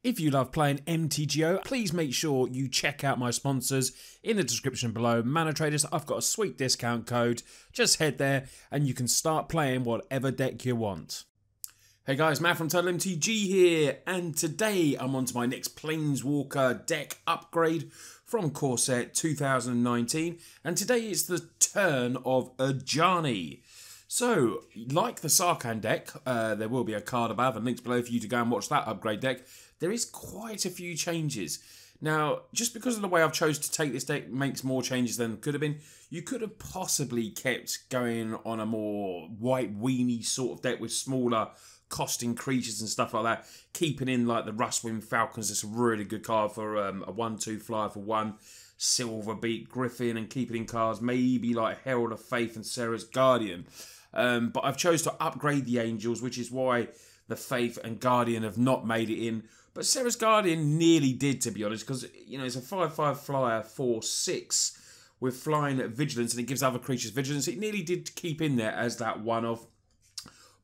If you love playing MTGO, please make sure you check out my sponsors in the description below. Mana Traders, I've got a sweet discount code. Just head there and you can start playing whatever deck you want. Hey guys, Matt from Untitled MTG here, and today I'm on to my next Planeswalker deck upgrade from Core Set 2019, and today it's the turn of Ajani. So, like the Sarkhan deck, there will be a card above and links below for you to go and watch that upgrade deck. There is quite a few changes. Now, just because of the way I've chose to take this deck makes more changes than could have been. You could have possibly kept going on a more white weenie sort of deck with smaller costing creatures and stuff like that. Keeping in like the Rustwing Falcons, it's a really good card for a 1/2 flyer for 1. Silverbeak Griffin, and keeping in cards maybe like Herald of Faith and Serra's Guardian. But I've chose to upgrade the Angels, which is why the Faith and Guardian have not made it in. But Serra's Guardian nearly did, to be honest, because you know it's a 5/5 flyer for 6 with flying vigilance, and it gives other creatures vigilance. It nearly did keep in there as that one-off.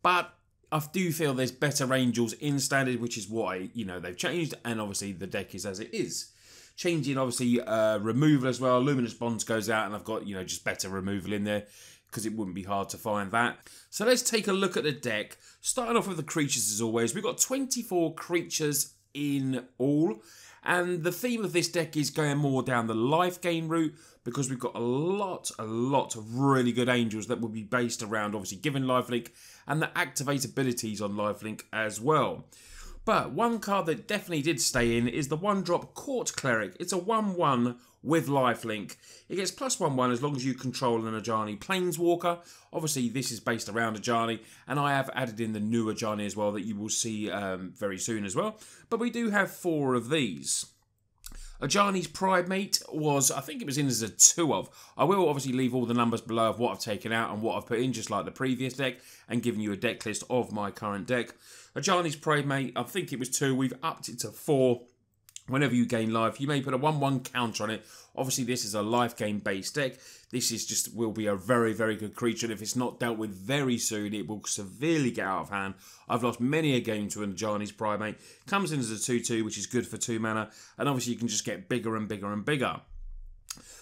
But I do feel there's better Angels in Standard, which is why, you know, they've changed, and obviously the deck is as it is. Changing, obviously, removal as well. Luminous Bonds goes out, and I've got, you know, just better removal in there, because it wouldn't be hard to find that. So let's take a look at the deck. Starting off with the creatures as always. We've got 24 creatures in all, and the theme of this deck is going more down the Lifegain route, because we've got a lot of really good Angels that will be based around, obviously, giving lifelink and the activate abilities on lifelink as well. But one card that definitely did stay in is the 1-drop Court Cleric. It's a 1/1 with lifelink. It gets +1/1 as long as you control an Ajani Planeswalker. Obviously, this is based around Ajani, and I have added in the new Ajani as well that you will see very soon as well. But we do have 4 of these. Ajani's Primate was, I think it was in as a 2-of. I will obviously leave all the numbers below of what I've taken out and what I've put in, just like the previous deck, and giving you a deck list of my current deck. Ajani's Primate, I think it was 2. We've upped it to 4. Whenever you gain life, you may put a 1/1 counter on it. Obviously, this is a life gain based deck. This is just will be a very, very good creature. And if it's not dealt with very soon, it will severely get out of hand. I've lost many a game to an Ajani's Primate. Comes in as a 2/2, which is good for 2 mana. And obviously, you can just get bigger and bigger and bigger.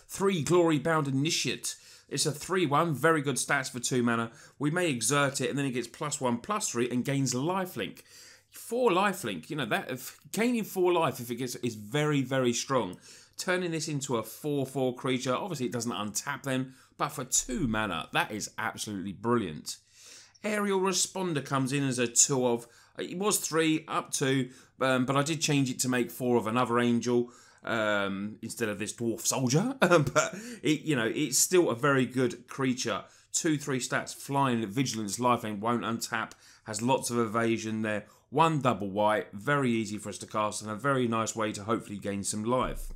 3 Glory Bound Initiate. It's a 3/1, very good stats for 2 mana. We may exert it, and then it gets +1/+3 and gains lifelink. 4 lifelink, you know, that gaining 4 life if it gets is very, very strong. Turning this into a 4/4 creature, obviously it doesn't untap them, but for 2 mana, that is absolutely brilliant. Aerial Responder comes in as a 2-of. It was 3, up 2, but I did change it to make 4 of another Angel instead of this Dwarf Soldier. But it, you know, it's still a very good creature. 2/3 stats, flying, vigilance, lifelink, won't untap, has lots of evasion there. 1 double white, very easy for us to cast, and a very nice way to hopefully gain some life.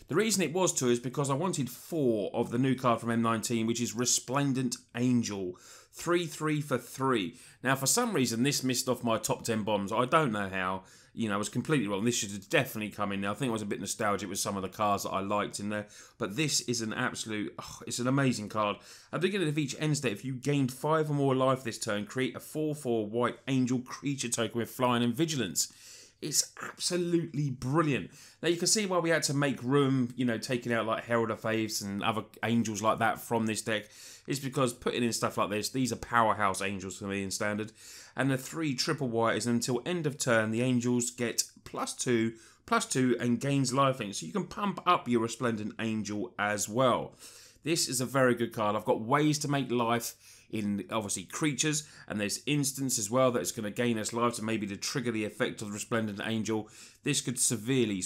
The reason it was 2 is because I wanted 4 of the new card from M19, which is Resplendent Angel. 3/3 for 3. Now, for some reason, this missed off my top 10 bombs. I don't know how. You know, I was completely wrong. This should have definitely come in there. I think I was a bit nostalgic with some of the cards that I liked in there. But this is an absolute... it's an amazing card. At the beginning of each end state, if you gained 5 or more life this turn, create a 4/4 white Angel creature token with flying and vigilance. It's absolutely brilliant. Now, you can see why we had to make room, you know, taking out like Herald of Faith and other Angels like that from this deck. Is because putting in stuff like this, these are powerhouse Angels for me in Standard. And the 3 triple white is until end of turn, the Angels get +2/+2 and gains lifelink. So you can pump up your Resplendent Angel as well. This is a very good card. I've got ways to make life in, obviously, creatures, and there's instance as well that it's going to gain us life, so maybe to trigger the effect of the Resplendent Angel. This could severely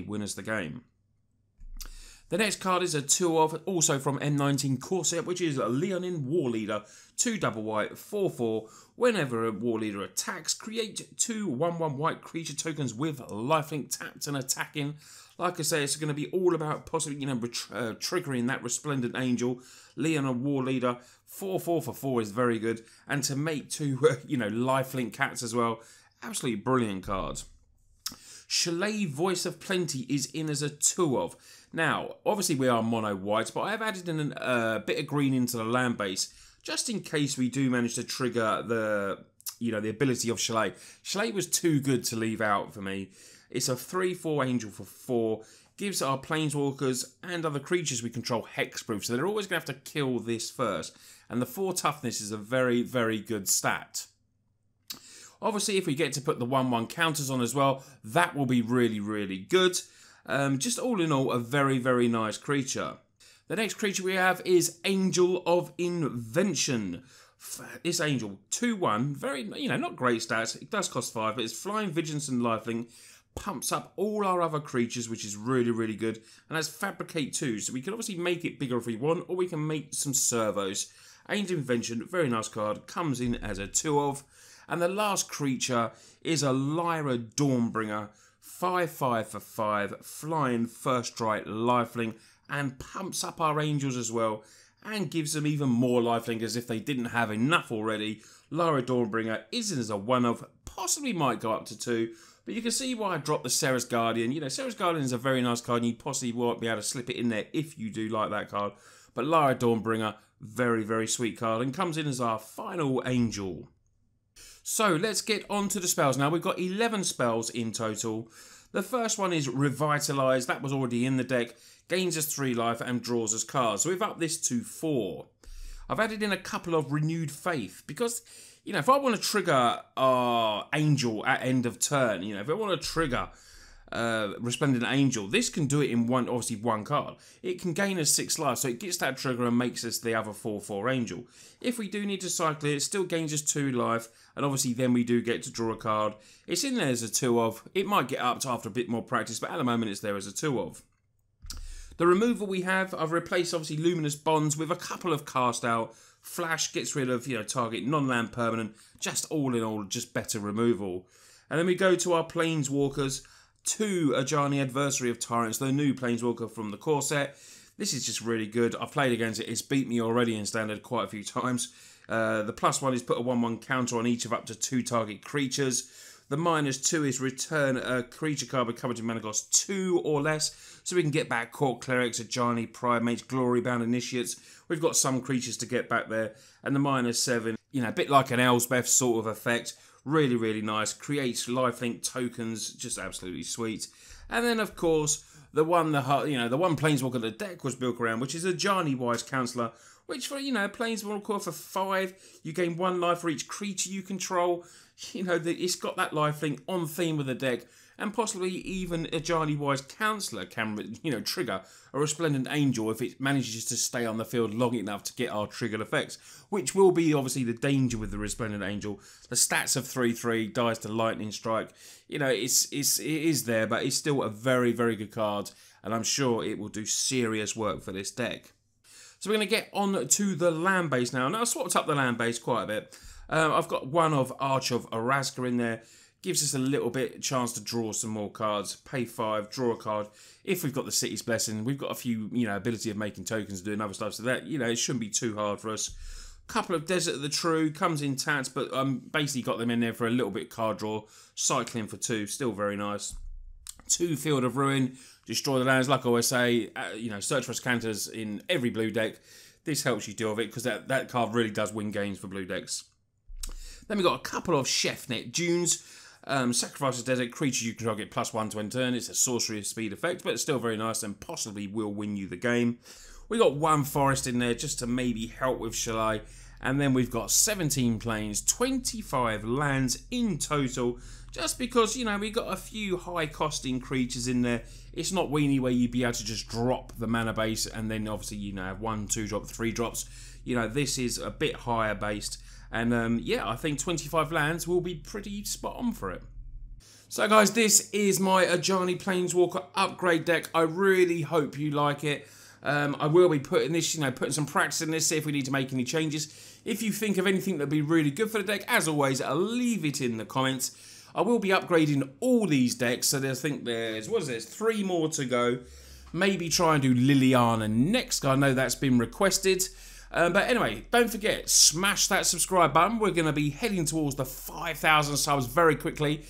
win us the game. The next card is a 2-of, also from M19 Courser, which is a Leonin War Leader. 2 double white, 4/4. Whenever a War Leader attacks, create 2 1/1 white creature tokens with lifelink tapped and attacking. Like I say, it's going to be all about possibly, you know, triggering that Resplendent Angel. Leonin War Leader, 4/4 for 4 is very good. And to make 2, you know, lifelink cats as well. Absolutely brilliant card. Chalet Voice of Plenty is in as a 2-of. Now, obviously we are mono white, but I have added in a bit of green into the land base, just in case we do manage to trigger the you know, the ability of Chalet. Chalet was too good to leave out for me. It's a 3/4 angel for 4. Gives our planeswalkers and other creatures we control hexproof, so they're always going to have to kill this first. And the 4 toughness is a very, very good stat. Obviously, if we get to put the 1/1 counters on as well, that will be really, really good. Just all in all, a very, very nice creature. The next creature we have is Angel of Invention. This Angel, 2/1, very, you know, not great stats. It does cost 5, but it's Flying, Vigilance and Lifelink. Pumps up all our other creatures, which is really, really good. And has Fabricate 2, so we can obviously make it bigger if we want, or we can make some servos. Angel of Invention, very nice card, comes in as a 2/of. And the last creature is a Lyra Dawnbringer, 5/5 for 5, flying, first strike, lifelink, and pumps up our angels as well, and gives them even more lifelink as if they didn't have enough already. Lyra Dawnbringer is as a 1/of, possibly might go up to 2, but you can see why I dropped the Serra's Guardian. You know, Serra's Guardian is a very nice card, and you possibly won't be able to slip it in there if you do like that card. But Lyra Dawnbringer, very, very sweet card, and comes in as our final angel. So let's get on to the spells now. We've got 11 spells in total. The first one is Revitalize. That was already in the deck. Gains us 3 life and draws us cards. So we've upped this to 4. I've added in a couple of Renewed Faith because, you know, if I want to trigger our angel at end of turn, you know, if I want to trigger Resplendent Angel, this can do it in obviously one card. It can gain us 6 life, so it gets that trigger and makes us the other 4/4 angel. If we do need to cycle it, it still gains us 2 life, and obviously then we do get to draw a card. It's in there as a 2/of. It might get upped after a bit more practice, but at the moment it's there as a 2/of. The removal we have, I've replaced obviously Luminous Bonds with a couple of cast out. Flash gets rid of, you know, target non-land permanent. Just all in all, just better removal. And then we go to our Planeswalkers. 2 Ajani Adversary of Tyrants, the new Planeswalker from the core set. This is just really good. I've played against it. It's beat me already in Standard quite a few times. The +1 is put a 1/1 counter on each of up to 2 target creatures. The -2 is return a creature card with coverage of mana cost 2 or less. So we can get back Court Clerics, Ajani, Primates, Glorybound Initiates. We've got some creatures to get back there. And the -7, you know, a bit like an Elspeth sort of effect. Really, really nice. Creates lifelink tokens. Just absolutely sweet. And then, of course, the one Planeswalker the deck was built around, which is Ajani Wise Counselor, which for, you know, Planeswalker for 5, you gain 1 life for each creature you control. You know, it's got that lifelink on theme with the deck, and possibly even Ajani Wise Counselor can, you know, trigger a Resplendent Angel if it manages to stay on the field long enough to get our triggered effects, which will be obviously the danger with the Resplendent Angel. The stats of 3/3, dies to Lightning Strike. You know, it is there, but it's still a very, very good card, and I'm sure it will do serious work for this deck. So we're going to get on to the land base now. Now, I swapped up the land base quite a bit. I've got one of Arch of Araska in there. Gives us a little bit chance to draw some more cards. Pay 5, draw a card. If we've got the City's Blessing, we've got a few, you know, ability of making tokens and doing other stuff. So that, you know, it shouldn't be too hard for us. Couple of Desert of the True, comes in tax, but basically got them in there for a little bit card draw. Cycling for 2, still very nice. 2 Field of Ruin, destroy the lands. Like I always say, you know, search for counters in every blue deck. This helps you deal with it because that card really does win games for blue decks. Then we've got a couple of Chefnet Dunes. Sacrifices desert creature you control get +1 to end turn. It's a sorcery speed effect, but it's still very nice and possibly will win you the game. We got 1 forest in there just to maybe help with Chalet. And then we've got 17 planes, 25 lands in total. Just because, you know, we've got a few high costing creatures in there. It's not weenie where you'd be able to just drop the mana base and then obviously, you know, have 1, 2 drop, 3 drops. You know, this is a bit higher based. And yeah, I think 25 lands will be pretty spot on for it. So guys, this is my Ajani Planeswalker upgrade deck. I really hope you like it. I will be putting this, you know, putting some practice in this, see if we need to make any changes. If you think of anything that'd be really good for the deck, as always, I'll leave it in the comments. I will be upgrading all these decks, so I think there's, what is this, 3 more to go. Maybe try and do Liliana next. I know that's been requested. But anyway, don't forget, smash that subscribe button. We're going to be heading towards the 5,000 subs very quickly.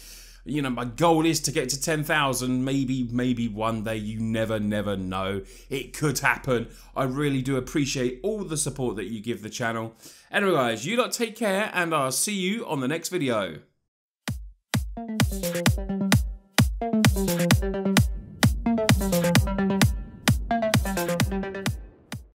You know, my goal is to get to 10,000. Maybe one day. You never know. It could happen. I really do appreciate all the support that you give the channel. Anyway, guys, you lot take care, and I'll see you on the next video.